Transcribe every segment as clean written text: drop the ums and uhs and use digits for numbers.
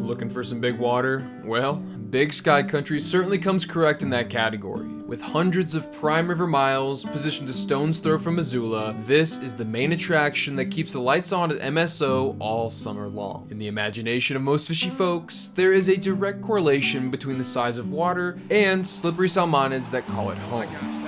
Looking for some big water? Well, Big Sky Country certainly comes correct in that category. With hundreds of prime river miles positioned a stone's throw from Missoula, this is the main attraction that keeps the lights on at MSO all summer long. In the imagination of most fishy folks, there is a direct correlation between the size of water and slippery salmonids that call it home.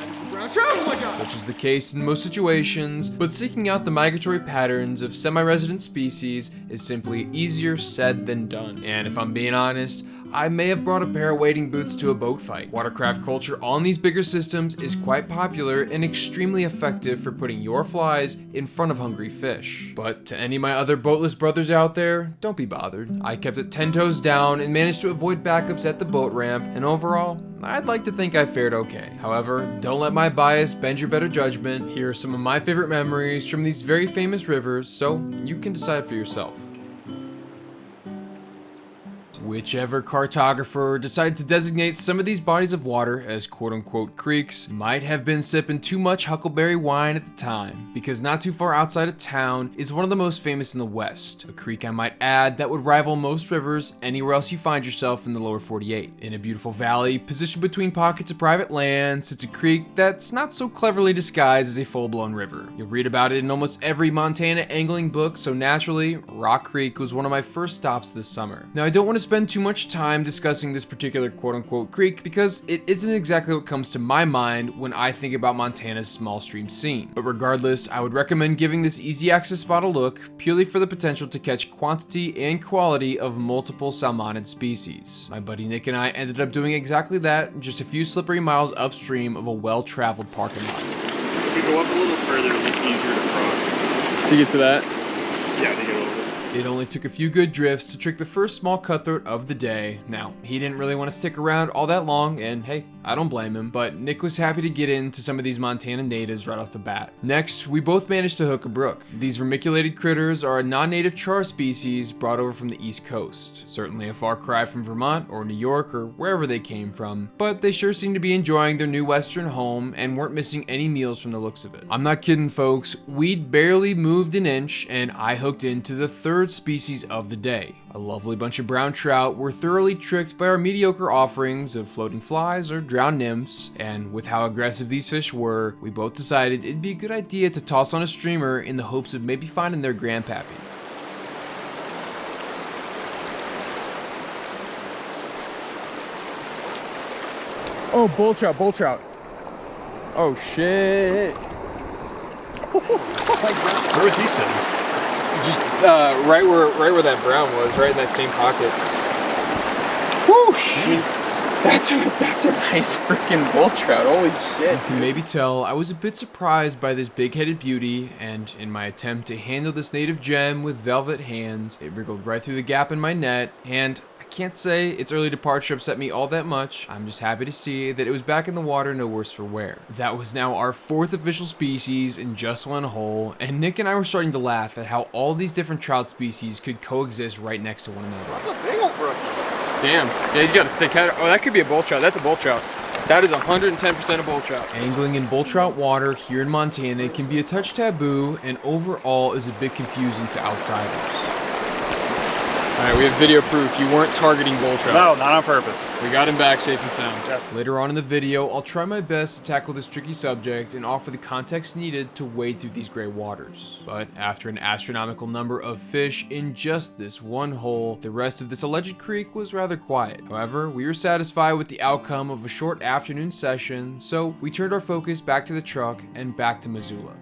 Such is the case in most situations, but seeking out the migratory patterns of semi-resident species is simply easier said than done. And if I'm being honest, I may have brought a pair of wading boots to a boat fight. Watercraft culture on these bigger systems is quite popular and extremely effective for putting your flies in front of hungry fish. But to any of my other boatless brothers out there, don't be bothered. I kept it 10 toes down and managed to avoid backups at the boat ramp, and overall, I'd like to think I fared okay. However, don't let my bias bend your better judgment. Here are some of my favorite memories from these very famous rivers, so you can decide for yourself. Whichever cartographer decided to designate some of these bodies of water as quote-unquote creeks might have been sipping too much huckleberry wine at the time, because not too far outside of town is one of the most famous in the West, a creek I might add that would rival most rivers anywhere else you find yourself in the lower 48. In a beautiful valley positioned between pockets of private land sits a creek that's not so cleverly disguised as a full-blown river. You'll read about it in almost every Montana angling book, so naturally, Rock Creek was one of my first stops this summer. Now, I don't want to spend too much time discussing this particular quote-unquote creek because it isn't exactly what comes to my mind when I think about Montana's small stream scene. But regardless, I would recommend giving this easy access spot a look purely for the potential to catch quantity and quality of multiple salmonid species. My buddy Nick and I ended up doing exactly that just a few slippery miles upstream of a well-traveled parking lot. If you go up a little further, it'll be easier to cross. To get to that? Yeah, to get over. It only took a few good drifts to trick the first small cutthroat of the day. Now, he didn't really want to stick around all that long, and hey, I don't blame him, but Nick was happy to get into some of these Montana natives right off the bat. Next, we both managed to hook a brook. These vermiculated critters are a non-native char species brought over from the East Coast. Certainly a far cry from Vermont or New York or wherever they came from, but they sure seem to be enjoying their new western home and weren't missing any meals from the looks of it. I'm not kidding, folks. We'd barely moved an inch, and I hooked into the third species of the day. A lovely bunch of brown trout were thoroughly tricked by our mediocre offerings of floating flies or drowned nymphs, and with how aggressive these fish were, we both decided it'd be a good idea to toss on a streamer in the hopes of maybe finding their grandpappy. Oh, bull trout, bull trout. Oh shit. Where was he sitting? Just right where that brown was, right in that same pocket. Whoo, Jesus. That's a nice freaking bull trout. Holy shit. You can maybe tell I was a bit surprised by this big-headed beauty, and in my attempt to handle this native gem with velvet hands, it wriggled right through the gap in my net, and can't say its early departure upset me all that much. I'm just happy to see that it was back in the water no worse for wear. That was now our fourth official species in just one hole, and Nick and I were starting to laugh at how all these different trout species could coexist right next to one another. That's a big old brook. Damn. Yeah, he's got a thick head. Oh, that could be a bull trout. That's a bull trout. That is 110% a bull trout. Angling in bull trout water here in Montana can be a touch taboo, and overall is a bit confusing to outsiders. Alright, we have video proof. You weren't targeting bull trout. No, not on purpose. We got him back safe and sound. Yes. Later on in the video, I'll try my best to tackle this tricky subject and offer the context needed to wade through these gray waters. But after an astronomical number of fish in just this one hole, the rest of this alleged creek was rather quiet. However, we were satisfied with the outcome of a short afternoon session, so we turned our focus back to the truck and back to Missoula.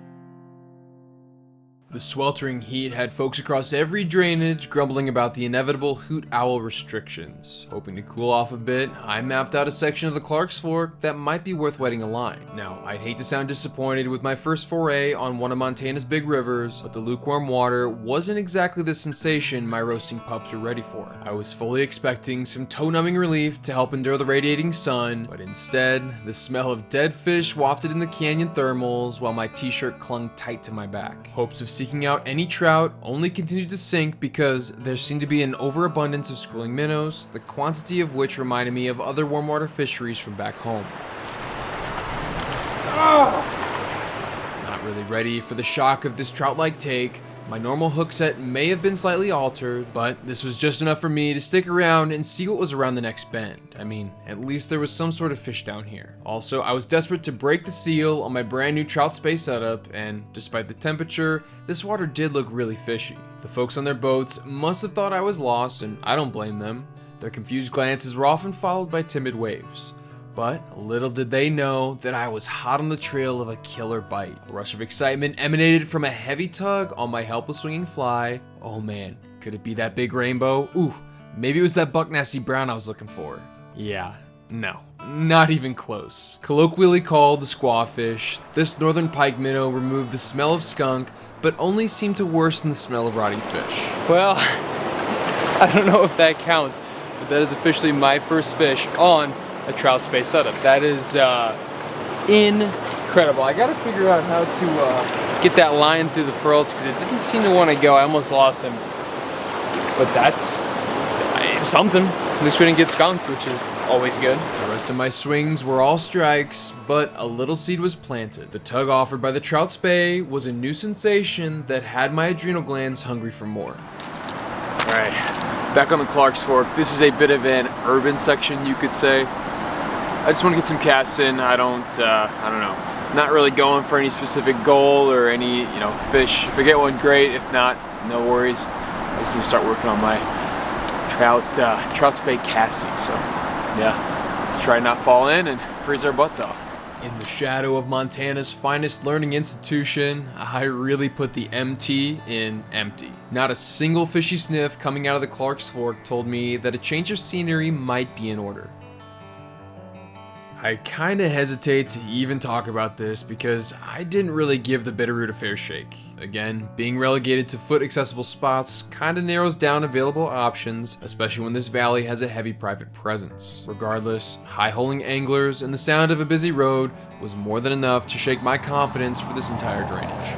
The sweltering heat had folks across every drainage grumbling about the inevitable hoot owl restrictions. Hoping to cool off a bit, I mapped out a section of the Clark's Fork that might be worth wetting a line. Now, I'd hate to sound disappointed with my first foray on one of Montana's big rivers, but the lukewarm water wasn't exactly the sensation my roasting pups were ready for. I was fully expecting some toe-numbing relief to help endure the radiating sun, but instead, the smell of dead fish wafted in the canyon thermals while my t-shirt clung tight to my back. Hopes of seeking out any trout only continued to sink because there seemed to be an overabundance of schooling minnows, the quantity of which reminded me of other warm water fisheries from back home. Not really ready for the shock of this trout-like take, My normal hook set may have been slightly altered, but this was just enough for me to stick around and see what was around the next bend. I mean, at least there was some sort of fish down here. Also, I was desperate to break the seal on my brand new trout spay setup, and despite the temperature, this water did look really fishy. The folks on their boats must have thought I was lost, and I don't blame them. Their confused glances were often followed by timid waves. But little did they know that I was hot on the trail of a killer bite. A rush of excitement emanated from a heavy tug on my helpless swinging fly. Oh man, could it be that big rainbow? Ooh, maybe it was that buck nasty brown I was looking for. Yeah, no, not even close. Colloquially called the squawfish, this northern pike minnow removed the smell of skunk, but only seemed to worsen the smell of rotting fish. Well, I don't know if that counts, but that is officially my first fish on a trout spay setup. That is incredible. I gotta figure out how to get that line through the furrows because it didn't seem to want to go. I almost lost him. But that's something. At least we didn't get skunked, which is always good. The rest of my swings were all strikes, but a little seed was planted. The tug offered by the trout spay was a new sensation that had my adrenal glands hungry for more. All right, back on the Clark's Fork. This is a bit of an urban section, you could say. I just want to get some casts in. I don't know. Not really going for any specific goal or any, fish. If I get one, great. If not, no worries. I just need to start working on my trout spay casting. So, yeah, let's try not fall in and freeze our butts off. In the shadow of Montana's finest learning institution, I really put the MT in empty. Not a single fishy sniff coming out of the Clark's Fork told me that a change of scenery might be in order. I kinda hesitate to even talk about this because I didn't really give the Bitterroot a fair shake. Again, being relegated to foot accessible spots kinda narrows down available options, especially when this valley has a heavy private presence. Regardless, high-holing anglers and the sound of a busy road was more than enough to shake my confidence for this entire drainage.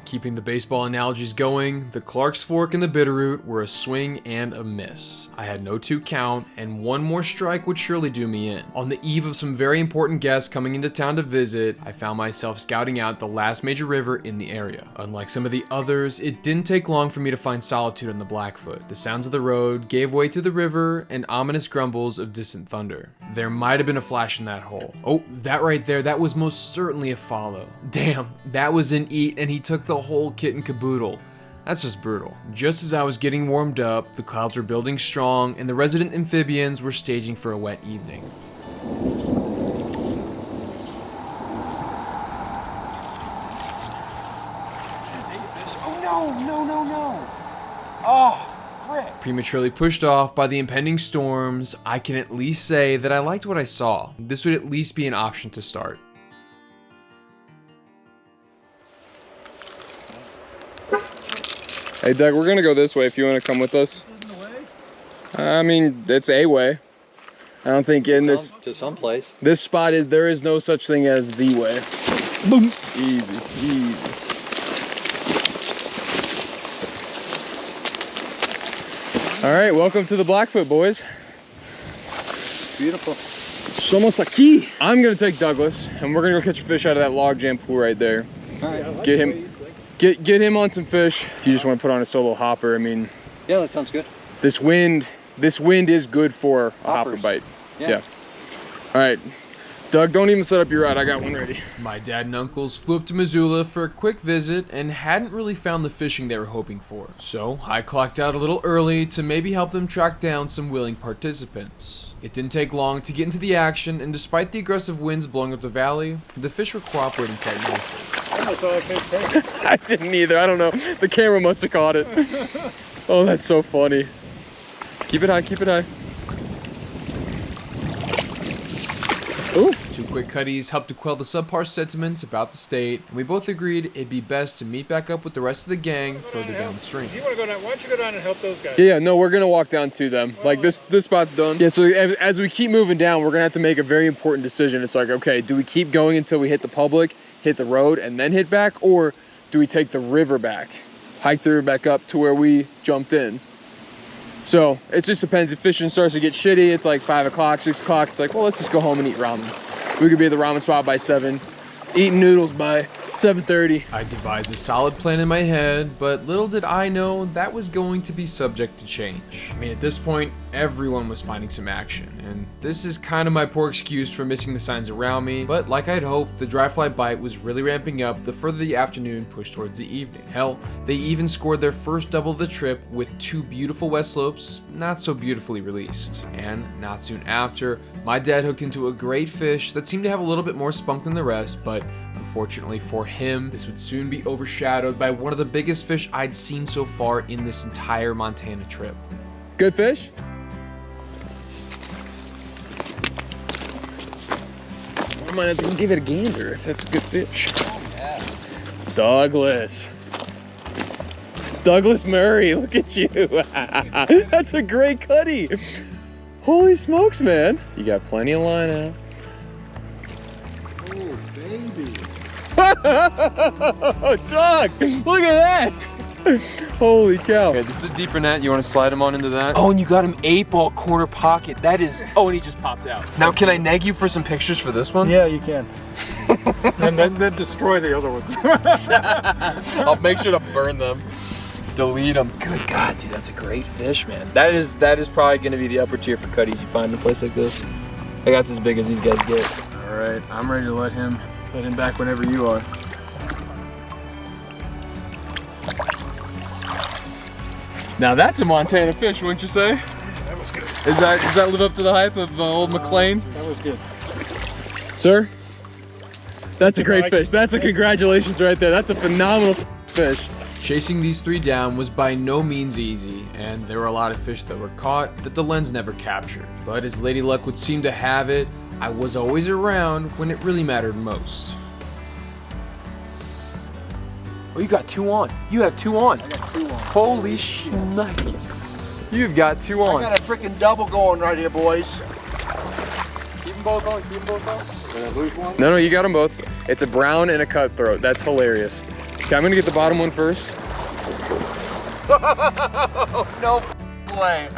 Keeping the baseball analogies going, the Clark's Fork and the Bitterroot were a swing and a miss. I had no 2 count, and one more strike would surely do me in. On the eve of some very important guests coming into town to visit, I found myself scouting out the last major river in the area. Unlike some of the others, it didn't take long for me to find solitude on the Blackfoot. The sounds of the road gave way to the river and ominous grumbles of distant thunder. There might have been a flash in that hole. Oh, that right there, that was most certainly a follow. Damn, that was an eat, and he took the whole kit and caboodle. That's just brutal. Just as I was getting warmed up, the clouds were building strong and the resident amphibians were staging for a wet evening. Oh no. Oh, frick. Prematurely pushed off by the impending storms, I can at least say that I liked what I saw. This would at least be an option to start. Hey Doug, we're gonna go this way if you want to come with us. I mean, it's a way. I don't think in this to some place. This spot there is no such thing as the way. Boom. Easy. All right, welcome to the Blackfoot, boys. Beautiful. Somos aquí. I'm gonna take Douglas, and we're gonna go catch a fish out of that log jam pool right there. All right. Get him on some fish. If you just want to put on a solo hopper, I mean. Yeah, that sounds good. This wind is good for a hopper bite. Yeah. All right. Doug, don't even set up your rod. I got one ready. My dad and uncles flew up to Missoula for a quick visit and hadn't really found the fishing they were hoping for. So I clocked out a little early to maybe help them track down some willing participants. It didn't take long to get into the action, and despite the aggressive winds blowing up the valley, the fish were cooperating quite nicely. I didn't either. I don't know. The camera must have caught it. Oh, that's so funny. Keep it high, keep it high. Ooh. 2 quick cutties helped to quell the subpar sentiments about the state, and we both agreed it'd be best to meet back up with the rest of the gang further downstream. You want to go down? Why don't you go down and help those guys? Yeah, no, we're gonna walk down to them. Like this spot's done. Yeah, so as we keep moving down, we're gonna have to make a very important decision. It's like, okay, do we keep going until we hit the public, hit the road, and then hit back, or do we take the river back, hike the river back up to where we jumped in? So it just depends. If fishing starts to get shitty, it's like 5 o'clock, 6 o'clock. It's like, well, let's just go home and eat ramen. We could be at the ramen spot by 7. eating noodles by 7:30. I devised a solid plan in my head, but little did I know that was going to be subject to change. I mean, at this point, everyone was finding some action, and this is kind of my poor excuse for missing the signs around me, but like I'd hoped, the dry fly bite was really ramping up the further the afternoon pushed towards the evening. Hell, they even scored their first double of the trip with 2 beautiful west slopes not so beautifully released. And not soon after, my dad hooked into a great fish that seemed to have a little bit more spunk than the rest, but unfortunately for him, this would soon be overshadowed by one of the biggest fish I'd seen so far in this entire Montana trip. Good fish? I might have to give it a gander if that's a good fish. Oh, yeah. Douglas Murray, look at you. That's a great cutty. Holy smokes, man. You got plenty of line out. Oh, baby. Oh, Doug, look at that. Holy cow. Okay, this is a deeper net. You want to slide him on into that? Oh, and you got him 8-ball corner pocket. That is, oh, and he just popped out. Now, can I nag you for some pictures for this one? Yeah, you can. And then destroy the other ones. I'll make sure to burn them. Delete them. Good God, dude, that's a great fish, man. That is probably going to be the upper tier for cutties you find in a place like this. I got as big as these guys get. All right, I'm ready to let him back whenever you are. Now that's a Montana fish, wouldn't you say? That was good. Does that live up to the hype of old McLean? That was good. Sir, that's a great fish. That's a congratulations right there. That's a phenomenal fish. Chasing these 3 down was by no means easy, and there were a lot of fish that were caught that the lens never captured. But as Lady Luck would seem to have it, I was always around when it really mattered most. Oh, you got 2 on. You have 2 on. I got 2 on. Holy shnikes. You've got 2 on. I got a freaking double going right here, boys. Keep them both on. Keep them both on. Did I lose one? No, you got them both. It's a brown and a cutthroat. That's hilarious. Okay, I'm gonna get the bottom one first. No way.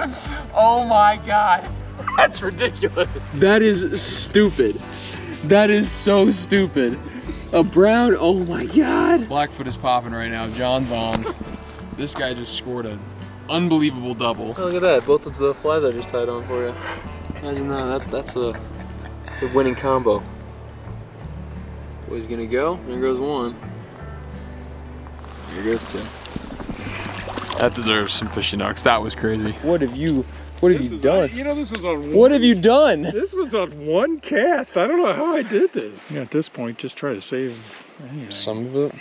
Oh my God. That's ridiculous. That is stupid. That is so stupid. A brown, oh my God. Blackfoot is popping right now. John's on. This guy just scored an unbelievable double. Oh, look at that. Both of the flies I just tied on for you. Imagine that. That's a winning combo. Boy's gonna go. There goes 1. There goes 2. That deserves some fishing knocks. That was crazy. What have you done? You know, this was on one. What have you done? This was on 1 cast. I don't know how I did this. Yeah, at this point, just try to save anything. Some of it.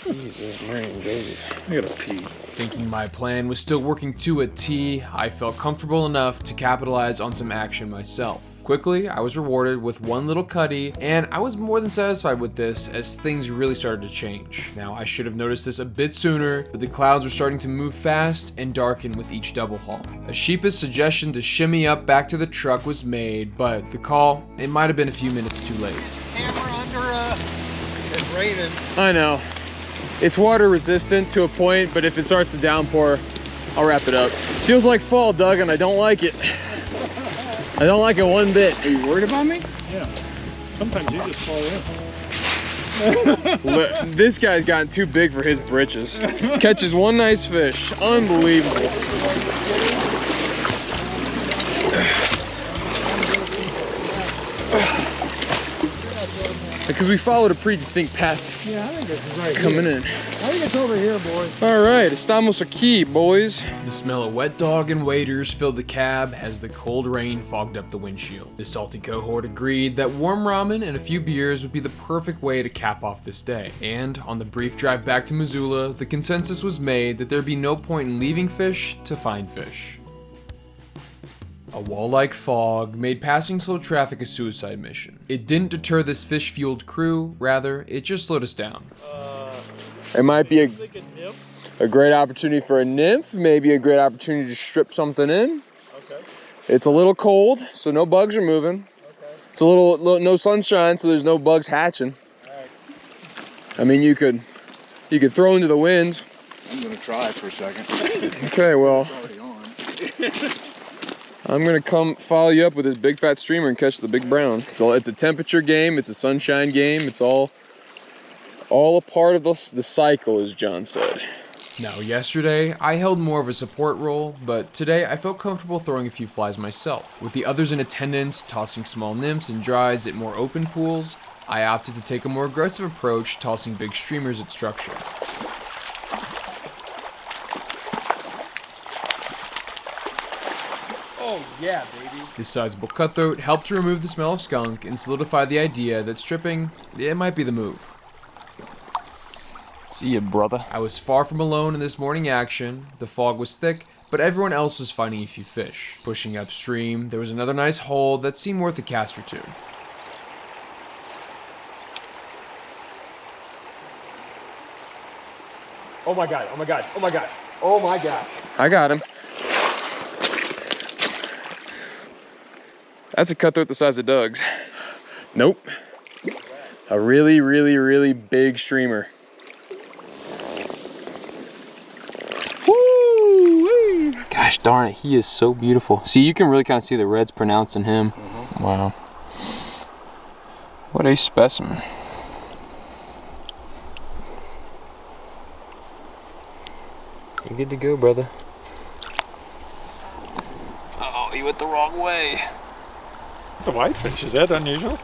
Jesus, Mary and Joseph. I gotta pee. Thinking my plan was still working to a T, I felt comfortable enough to capitalize on some action myself. Quickly, I was rewarded with 1 little cutty, and I was more than satisfied with this as things really started to change. Now, I should have noticed this a bit sooner, but the clouds were starting to move fast and darken with each double haul. A sheepish suggestion to shimmy up back to the truck was made, but the call, it might have been a few minutes too late. Hammer under, it's raining. I know. It's water resistant to a point, but if it starts to downpour, I'll wrap it up. Feels like fall, Doug, and I don't like it. I don't like it one bit. Are you worried about me? Yeah. Sometimes you just fall in. This guy's gotten too big for his britches. Catches 1 nice fish. Unbelievable. Because we followed a pretty distinct path. Yeah, I think it's right coming here. in. I think it's over here, boys. All right, estamos aquí, boys. The smell of wet dog and waders filled the cab as the cold rain fogged up the windshield. The salty cohort agreed that warm ramen and a few beers would be the perfect way to cap off this day. And on the brief drive back to Missoula, the consensus was made that there'd be no point in leaving fish to find fish. A wall-like fog made passing slow traffic a suicide mission. It didn't deter this fish-fueled crew, rather, it just slowed us down. It might be a great opportunity for a nymph, maybe a great opportunity to strip something in. Okay. It's a little cold, so no bugs are moving. Okay. It's a little no sunshine, so there's no bugs hatching. Right. I mean, you could throw into the wind. I'm gonna try for a second. Okay, well. It's already on. I'm gonna come follow you up with this big fat streamer and catch the big brown. It's a temperature game, it's a sunshine game, it's all a part of the cycle, as John said. Now, yesterday, I held more of a support role, but today I felt comfortable throwing a few flies myself. With the others in attendance, tossing small nymphs and dries at more open pools, I opted to take a more aggressive approach, tossing big streamers at structure. Oh yeah, baby. This sizable cutthroat helped to remove the smell of skunk and solidify the idea that stripping, it might be the move. See ya, brother. I was far from alone in this morning action. The fog was thick, but everyone else was finding a few fish. Pushing upstream, there was another nice hole that seemed worth a cast or two. Oh my god, oh my god, oh my god, oh my god. I got him. That's a cutthroat the size of Doug's. Nope. A really, really, really big streamer. Woo! Gosh darn it, he is so beautiful. See, you can really kind of see the reds pronouncing him. Wow. What a specimen. You're good to go, brother. Oh, he went the wrong way. The whitefish, is that unusual?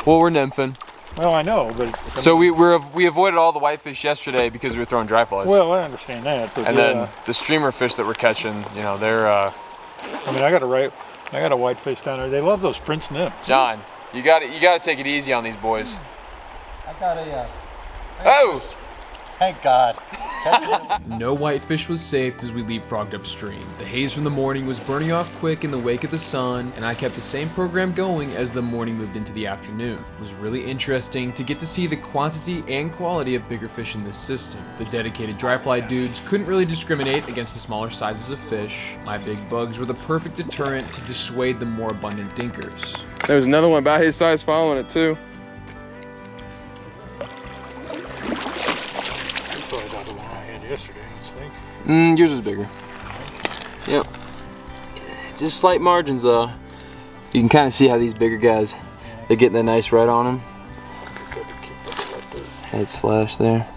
Well, we're nymphing. Well, I know, but... So we avoided all the whitefish yesterday because we were throwing dry flies. Well, I understand that, but And then the streamer fish that we're catching, you know, they're I mean, I got a whitefish down there. They love those Prince nymphs. John, you gotta take it easy on these boys. I got a. Oh! Thank God. No whitefish was saved as we leapfrogged upstream. The haze from the morning was burning off quick in the wake of the sun, and I kept the same program going as the morning moved into the afternoon. It was really interesting to get to see the quantity and quality of bigger fish in this system. The dedicated dry fly dudes couldn't really discriminate against the smaller sizes of fish. My big bugs were the perfect deterrent to dissuade the more abundant dinkers. There was another one about his size following it too. Probably about the one I had yesterday, I think. Yours was bigger. Yep. Just slight margins though. You can kind of see how these bigger guys, they're getting a nice red on them. Head slash there.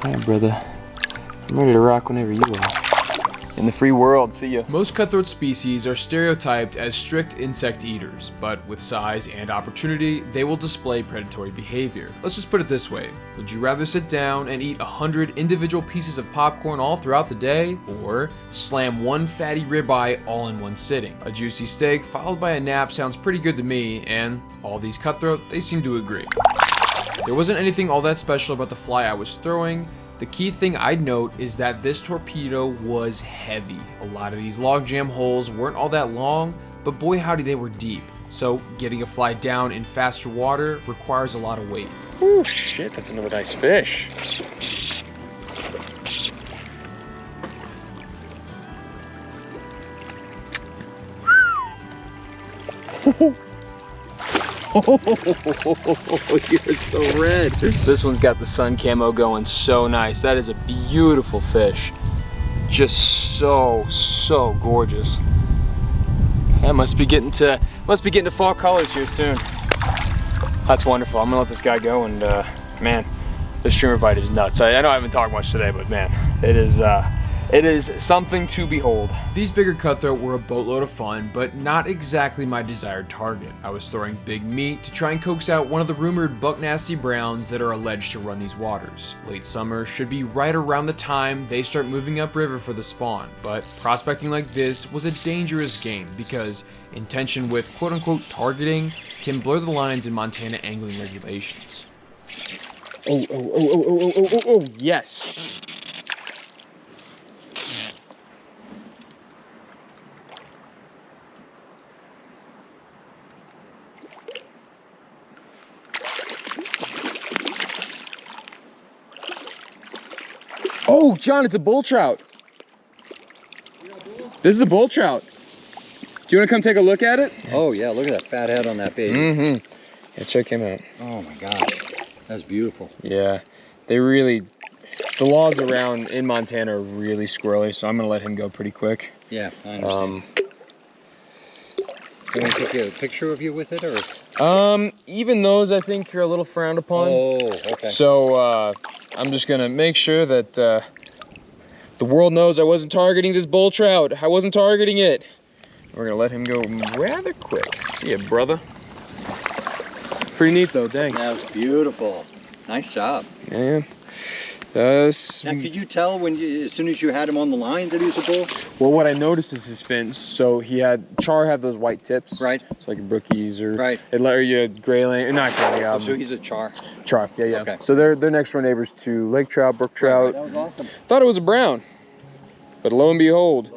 Alright, brother. I'm ready to rock whenever you are. In the free world, see ya. Most cutthroat species are stereotyped as strict insect eaters, but with size and opportunity, they will display predatory behavior. Let's just put it this way. Would you rather sit down and eat 100 individual pieces of popcorn all throughout the day, or slam one fatty ribeye all in one sitting? A juicy steak followed by a nap sounds pretty good to me, and all these cutthroat, they seem to agree. There wasn't anything all that special about the fly I was throwing. The key thing I'd note is that this torpedo was heavy. A lot of these logjam holes weren't all that long, but boy howdy they were deep. So getting a fly down in faster water requires a lot of weight. Oh shit, that's another nice fish. Oh, you're so red. This one's got the sun camo going so nice. That is a beautiful fish. Just so gorgeous. That must be getting to fall colors here soon. That's wonderful. I'm gonna let this guy go, and man, this streamer bite is nuts. I know I haven't talked much today, but man, it is something to behold. These bigger cutthroat were a boatload of fun, but not exactly my desired target. I was throwing big meat to try and coax out one of the rumored buck nasty browns that are alleged to run these waters. Late summer should be right around the time they start moving upriver for the spawn, but prospecting like this was a dangerous game because intention with quote-unquote targeting can blur the lines in Montana angling regulations. Oh, yes. Oh, John, it's a bull trout. This is a bull trout. Do you want to come take a look at it? Oh yeah, look at that fat head on that baby. Mm-hmm. Yeah, check him out. Oh my God, that's beautiful. Yeah, the laws around in Montana are really squirrely, so I'm gonna let him go pretty quick. Yeah, I understand. You want to take a picture of you with it, or? Even those I think are a little frowned upon. Oh, okay. So, I'm just gonna make sure that, the world knows I wasn't targeting this bull trout. I wasn't targeting it. We're gonna let him go rather quick. See ya, brother. Pretty neat though, dang. That was beautiful. Nice job. Yeah. Now, could you tell as soon as you had him on the line that he was a bull? Well, what I noticed is his fins. So Char had those white tips. Right. It's like brookies or right. Or you had gray lane, not gray. So he's a char. Char, yeah. Okay. So they're next door neighbors to lake trout, brook trout. That was awesome. Thought it was a brown, but lo and behold,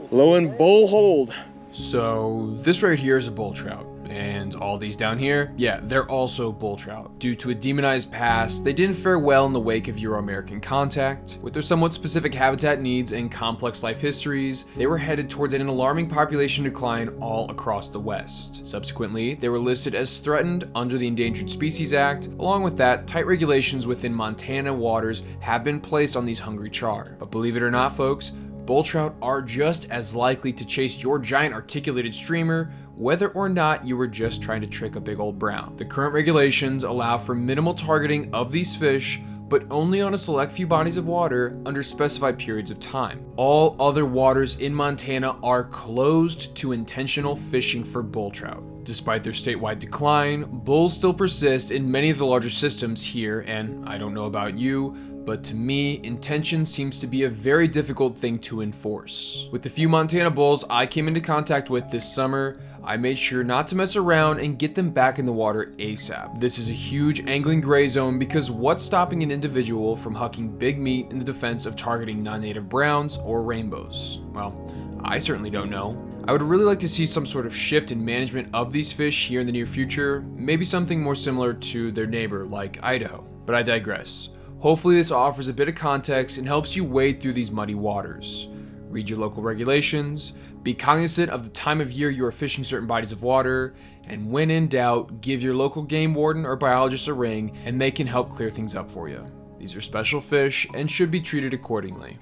lo and behold. So this right here is a bull trout. And all these down here, yeah, they're also bull trout. Due to a demonized past, they didn't fare well in the wake of Euro-American contact. With their somewhat specific habitat needs and complex life histories, they were headed towards an alarming population decline all across the West. Subsequently, they were listed as threatened under the Endangered Species Act. Along with that, tight regulations within Montana waters have been placed on these hungry char. But believe it or not, folks, bull trout are just as likely to chase your giant articulated streamer, whether or not you were just trying to trick a big old brown. The current regulations allow for minimal targeting of these fish, but only on a select few bodies of water under specified periods of time. All other waters in Montana are closed to intentional fishing for bull trout. Despite their statewide decline, bulls still persist in many of the larger systems here, and I don't know about you, but to me, intention seems to be a very difficult thing to enforce. With the few Montana bulls I came into contact with this summer, I made sure not to mess around and get them back in the water ASAP. This is a huge angling gray zone because what's stopping an individual from hucking big meat in the defense of targeting non-native browns or rainbows? Well, I certainly don't know. I would really like to see some sort of shift in management of these fish here in the near future, maybe something more similar to their neighbor like Idaho, but I digress. Hopefully this offers a bit of context and helps you wade through these muddy waters. Read your local regulations, be cognizant of the time of year you are fishing certain bodies of water, and when in doubt, give your local game warden or biologist a ring and they can help clear things up for you. These are special fish and should be treated accordingly.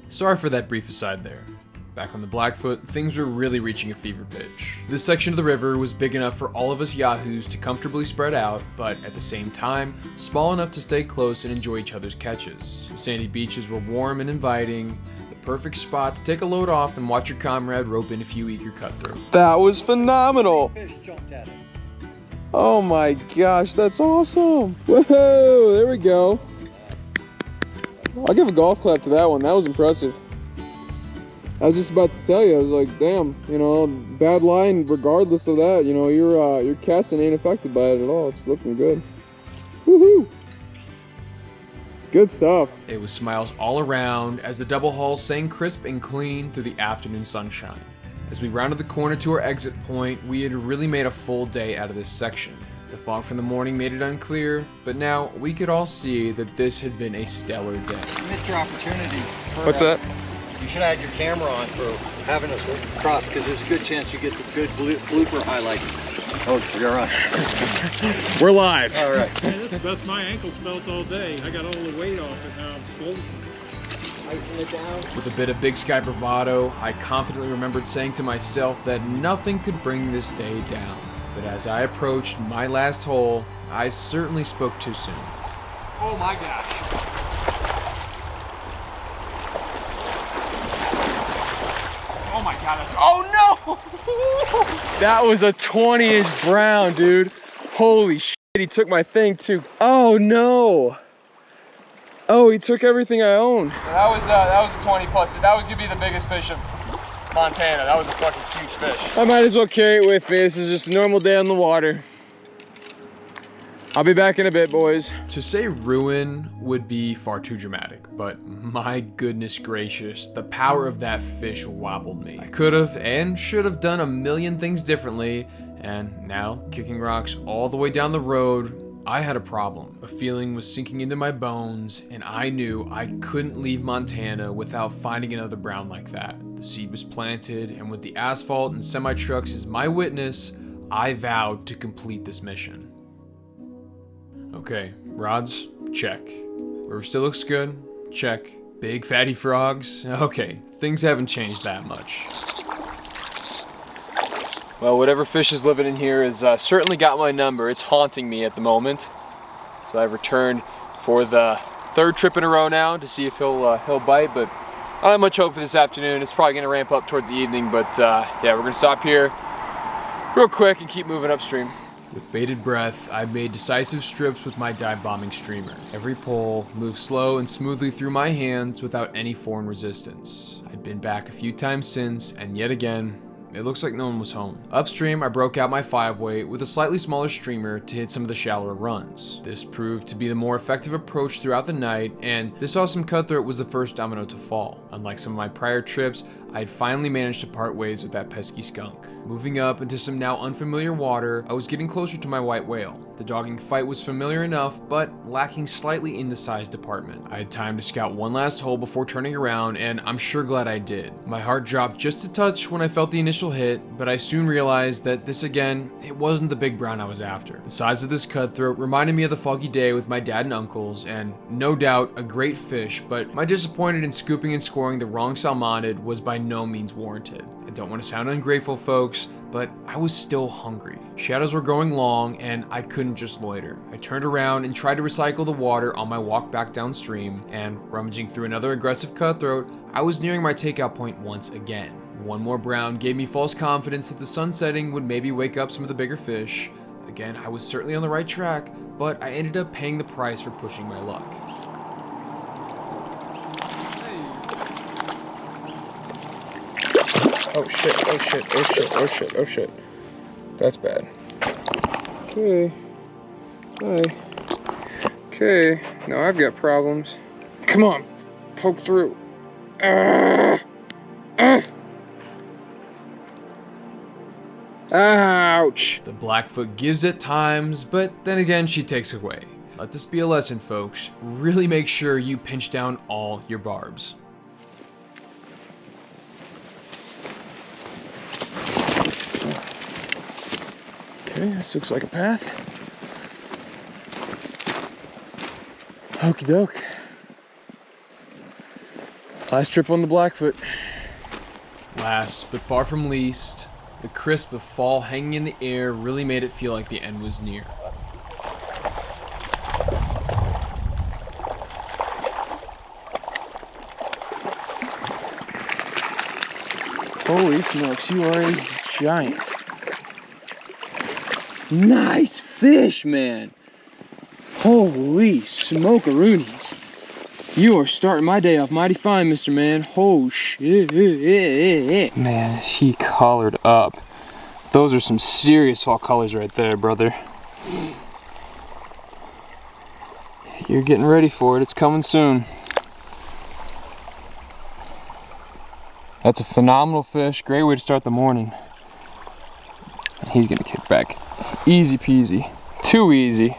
Sorry for that brief aside there. Back on the Blackfoot, things were really reaching a fever pitch. This section of the river was big enough for all of us yahoos to comfortably spread out, but at the same time, small enough to stay close and enjoy each other's catches. The sandy beaches were warm and inviting, the perfect spot to take a load off and watch your comrade rope in a few eager cutthroat. That was phenomenal. Fish jumped at it. Oh my gosh, that's awesome. Whoa, there we go. I'll give a golf clap to that one. That was impressive. I was just about to tell you, I was like, damn, bad line regardless of that, your casting ain't affected by it at all. It's looking good. Woohoo! Good stuff. It was smiles all around as the double hull sang crisp and clean through the afternoon sunshine. As we rounded the corner to our exit point, we had really made a full day out of this section. The fog from the morning made it unclear, but now we could all see that this had been a stellar day. You missed your opportunity. What's that? You should have had your camera on for having us cross, because there's a good chance you get some good blooper highlights. Oh, you're on. We're live. All right. Hey, this is the best my ankles felt all day. I got all the weight off it now. I'm floating. Icing it down. With a bit of big sky bravado, I confidently remembered saying to myself that nothing could bring this day down. But as I approached my last hole, I certainly spoke too soon. Oh my gosh. Oh my god, oh no! That was a 20-inch brown, dude. Holy shit, he took my thing too. Oh no! Oh, he took everything I own. That was a 20 plus. That was gonna be the biggest fish of Montana. That was a fucking huge fish. I might as well carry it with me. This is just a normal day on the water. I'll be back in a bit, boys. To say ruin would be far too dramatic, but my goodness gracious, the power of that fish wobbled me. I could have and should have done a million things differently, and now, kicking rocks all the way down the road, I had a problem. A feeling was sinking into my bones, and I knew I couldn't leave Montana without finding another brown like that. The seed was planted, and with the asphalt and semi-trucks as my witness, I vowed to complete this mission. Okay, rods, check. River still looks good, check. Big fatty frogs? Okay, things haven't changed that much. Well, whatever fish is living in here has certainly got my number. It's haunting me at the moment. So I've returned for the third trip in a row now to see if he'll bite, but I don't have much hope for this afternoon. It's probably gonna ramp up towards the evening, but yeah, we're gonna stop here real quick and keep moving upstream. With bated breath, I made decisive strips with my dive bombing streamer. Every pull moved slow and smoothly through my hands without any foreign resistance. I'd been back a few times since, and yet again, it looks like no one was home. Upstream, I broke out my 5-weight with a slightly smaller streamer to hit some of the shallower runs. This proved to be the more effective approach throughout the night, and this awesome cutthroat was the first domino to fall. Unlike some of my prior trips, I had finally managed to part ways with that pesky skunk. Moving up into some now unfamiliar water, I was getting closer to my white whale. The dogging fight was familiar enough, but lacking slightly in the size department. I had time to scout one last hole before turning around, and I'm sure glad I did. My heart dropped just a touch when I felt the initial hit, but I soon realized that this again, it wasn't the big brown I was after. The size of this cutthroat reminded me of the foggy day with my dad and uncles, and no doubt a great fish, but my disappointment in scooping and scoring the wrong salmonid was by no means warranted. I don't want to sound ungrateful, folks, but I was still hungry. Shadows were growing long, and I couldn't just loiter. I turned around and tried to recycle the water on my walk back downstream, and rummaging through another aggressive cutthroat, I was nearing my takeout point once again. One more brown gave me false confidence that the sun setting would maybe wake up some of the bigger fish. Again, I was certainly on the right track, but I ended up paying the price for pushing my luck. Oh shit, oh shit, oh shit, oh shit, oh shit. That's bad. Okay. Hi. Okay, now I've got problems. Come on, poke through. Ouch! The Blackfoot gives at times, but then again she takes away. Let this be a lesson, folks. Really make sure you pinch down all your barbs. Okay, this looks like a path. Okie doke. Last trip on the Blackfoot. Last, but far from least, the crisp of fall hanging in the air really made it feel like the end was near. Holy smokes, you are a giant. Nice fish, man. Holy smokeroonies. You are starting my day off mighty fine, Mr. Man. Oh, shit. Man, is he colored up. Those are some serious fall colors right there, brother. You're getting ready for it. It's coming soon. That's a phenomenal fish. Great way to start the morning. He's gonna kick back. Easy peasy. Too easy.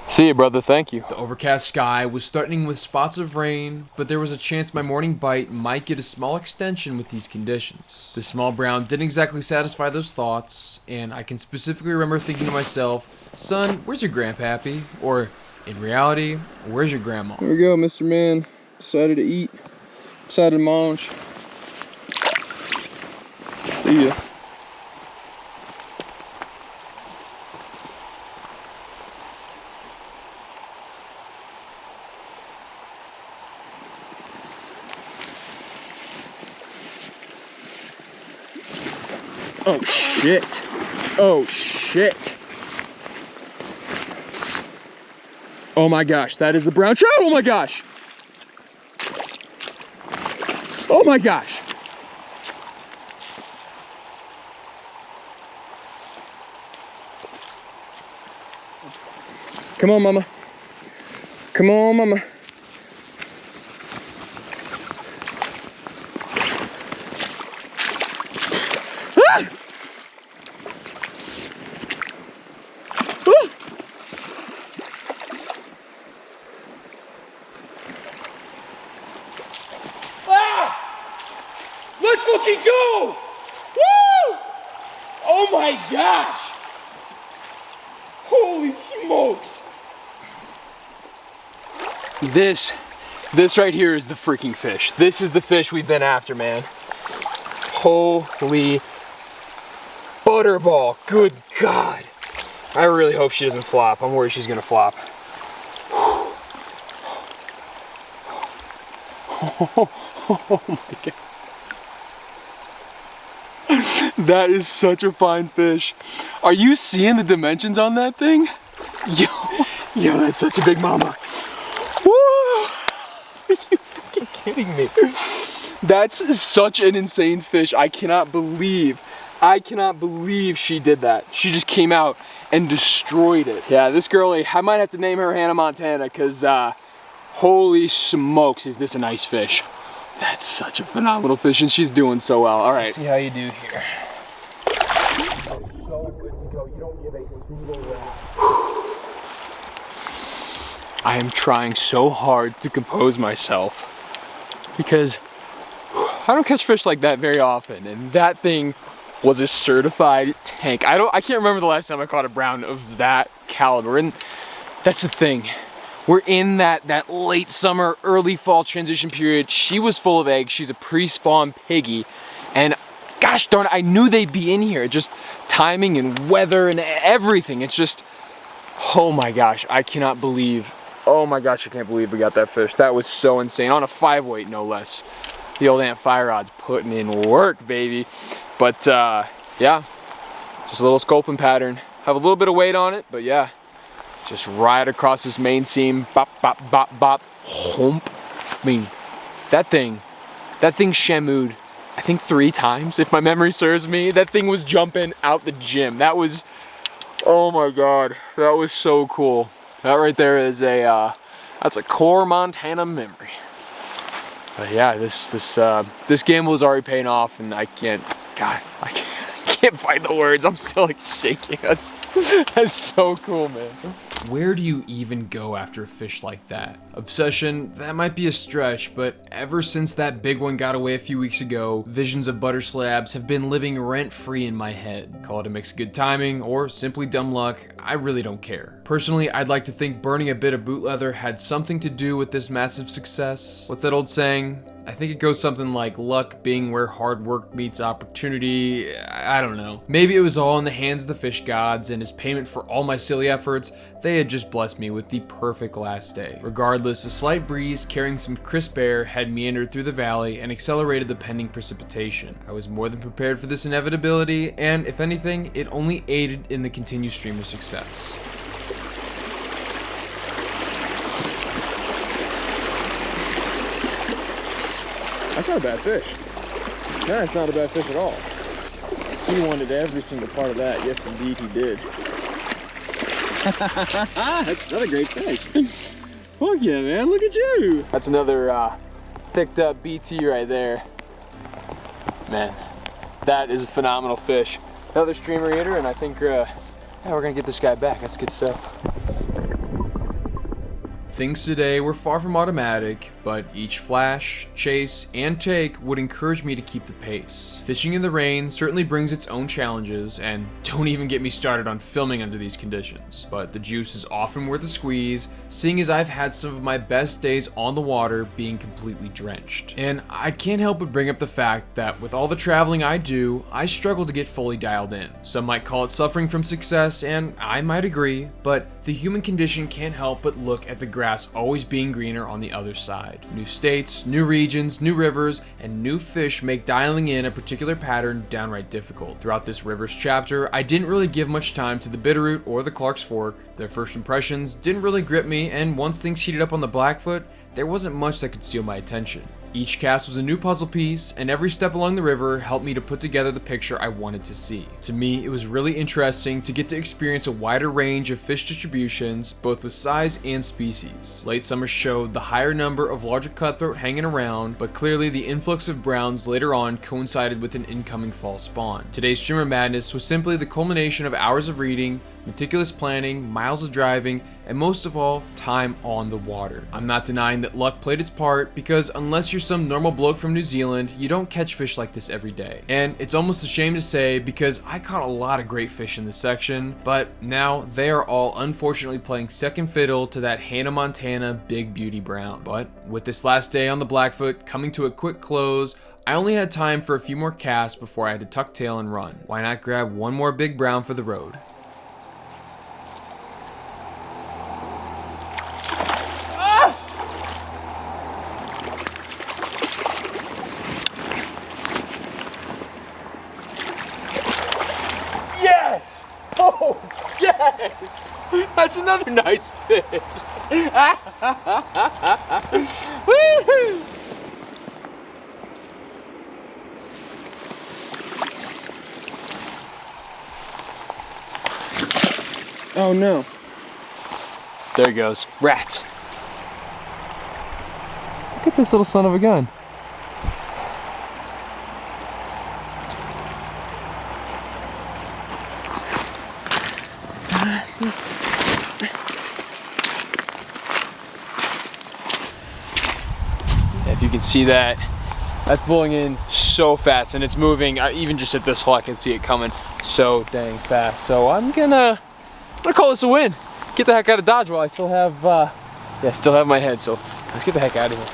See you, brother. Thank you. The overcast sky was threatening with spots of rain, but there was a chance my morning bite might get a small extension with these conditions. The small brown didn't exactly satisfy those thoughts, and I can specifically remember thinking to myself, son, where's your grandpappy? Or, in reality, where's your grandma? Here we go, Mr. Man. Decided to eat. Decided to munch. See ya. Oh shit. Oh shit. Oh my gosh, that is the brown trout. Oh my gosh. Oh my gosh. Come on, mama. Come on, mama. Ah! Oh! Ah! Let's fucking go! Woo! Oh my gosh! Holy smokes! This This right here is the freaking fish. This is the fish we've been after, man. Holy butterball, good God. I really hope she doesn't flop. I'm worried she's gonna flop. Oh my God. That is such a fine fish. Are you seeing the dimensions on that thing? Yo, that's such a big mama. Woo! Are you fucking kidding me? That's such an insane fish. I cannot believe she did that. She just came out and destroyed it. Yeah, this girlie, I might have to name her Hannah Montana because holy smokes, is this a nice fish. That's such a phenomenal fish and she's doing so well. All right. Let's see how you do here. So good to go. You don't give a single rap. I am trying so hard to compose myself because I don't catch fish like that very often, and that thing was a certified tank. I can't remember the last time I caught a brown of that caliber, and that's the thing. We're in that late summer, early fall transition period. She was full of eggs. She's a pre-spawn piggy, and gosh darn it, I knew they'd be in here. Just timing and weather and everything. It's just, oh my gosh, I cannot believe. Oh my gosh, I can't believe we got that fish. That was so insane. On a 5-weight, no less. The old Ant Fire Rod's putting in work, baby. But yeah, just a little sculpin pattern. Have a little bit of weight on it, but yeah, just right across this main seam. Bop, bop, bop, bop, hump. I mean, that thing shamu'd, I think 3 times, if my memory serves me. That thing was jumping out the gym. That was, oh my God, that was so cool. That right there is that's a core Montana memory. But yeah, this gamble is already paying off, and I can't find the words. I'm still like shaking. That's so cool, man. Where do you even go after a fish like that? Obsession, that might be a stretch, but ever since that big one got away a few weeks ago, visions of butter slabs have been living rent-free in my head. Call it a mix of good timing or simply dumb luck, I really don't care. Personally, I'd like to think burning a bit of boot leather had something to do with this massive success. What's that old saying? I think it goes something like luck being where hard work meets opportunity. I don't know. Maybe it was all in the hands of the fish gods, and as payment for all my silly efforts, they had just blessed me with the perfect last day. Regardless, a slight breeze carrying some crisp air had meandered through the valley and accelerated the pending precipitation. I was more than prepared for this inevitability, and if anything, it only aided in the continued stream of success. That's not a bad fish. That's not a bad fish at all. He wanted every single part of that. Yes, indeed, he did. That's another great fish. Fuck yeah, man. Look at you. That's another thicked up BT right there. Man, that is a phenomenal fish. Another streamer eater, and I think yeah, we're gonna get this guy back. That's good stuff. Things today were far from automatic, but each flash, chase, and take would encourage me to keep the pace. Fishing in the rain certainly brings its own challenges, and don't even get me started on filming under these conditions. But the juice is often worth the squeeze, seeing as I've had some of my best days on the water being completely drenched. And I can't help but bring up the fact that with all the traveling I do, I struggle to get fully dialed in. Some might call it suffering from success, and I might agree, but the human condition can't help but look at the grass always being greener on the other side. New states, new regions, new rivers, and new fish make dialing in a particular pattern downright difficult. Throughout this rivers chapter, I didn't really give much time to the Bitterroot or the Clark's Fork. Their first impressions didn't really grip me, and once things heated up on the Blackfoot, there wasn't much that could steal my attention. Each cast was a new puzzle piece, and every step along the river helped me to put together the picture I wanted to see. To me, it was really interesting to get to experience a wider range of fish distributions, both with size and species. Late summer showed the higher number of larger cutthroat hanging around, but clearly the influx of browns later on coincided with an incoming fall spawn. Today's streamer madness was simply the culmination of hours of reading, meticulous planning, miles of driving, and most of all, time on the water. I'm not denying that luck played its part, because unless you're some normal bloke from New Zealand, you don't catch fish like this every day. And it's almost a shame to say, because I caught a lot of great fish in this section, but now they are all unfortunately playing second fiddle to that Hannah Montana Big Beauty Brown. But with this last day on the Blackfoot coming to a quick close, I only had time for a few more casts before I had to tuck tail and run. Why not grab one more big brown for the road? Yes! Oh, yes! That's another nice fish. Woo-hoo! Oh no. There he goes. Rats. Look at this little son of a gun. If you can see that, that's pulling in so fast and it's moving. Even just at this hole, I can see it coming so dang fast. So I'm gonna call this a win. Get the heck out of Dodge while I still have, still have my head. So let's get the heck out of here.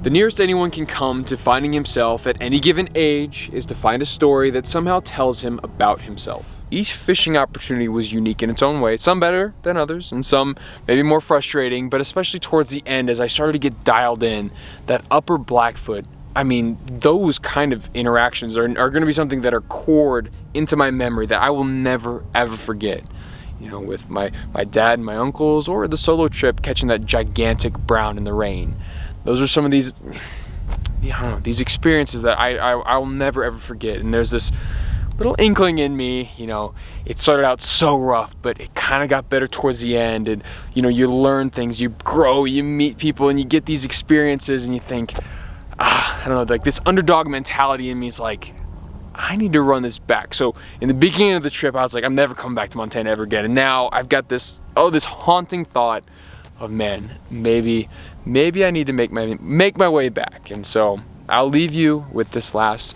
The nearest anyone can come to finding himself at any given age is to find a story that somehow tells him about himself. Each fishing opportunity was unique in its own way, some better than others, and some maybe more frustrating, but especially towards the end as I started to get dialed in, that upper Blackfoot, I mean, those kind of interactions are going to be something that are cored into my memory that I will never ever forget. You know, with my dad and my uncles, or the solo trip catching that gigantic brown in the rain. Those are some of these, these experiences that I'll never ever forget. And there's this little inkling in me, it started out so rough, but it kind of got better towards the end. And, you learn things, you grow, you meet people, and you get these experiences, and you think, I don't know, like this underdog mentality in me is like, I need to run this back. So in the beginning of the trip, I was like, I'm never coming back to Montana ever again. And now I've got this haunting thought of, man, maybe I need to make my way back. And so I'll leave you with this last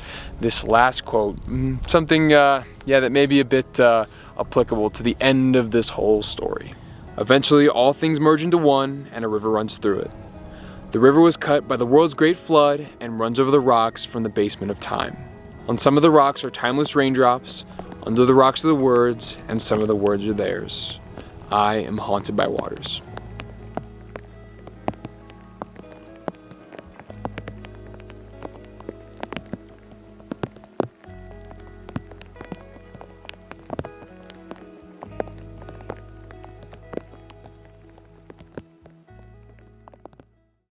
quote, something that may be a bit applicable to the end of this whole story. Eventually, all things merge into one, and a river runs through it. The river was cut by the world's great flood and runs over the rocks from the basement of time. On some of the rocks are timeless raindrops, under the rocks are the words, and some of the words are theirs. I am haunted by waters.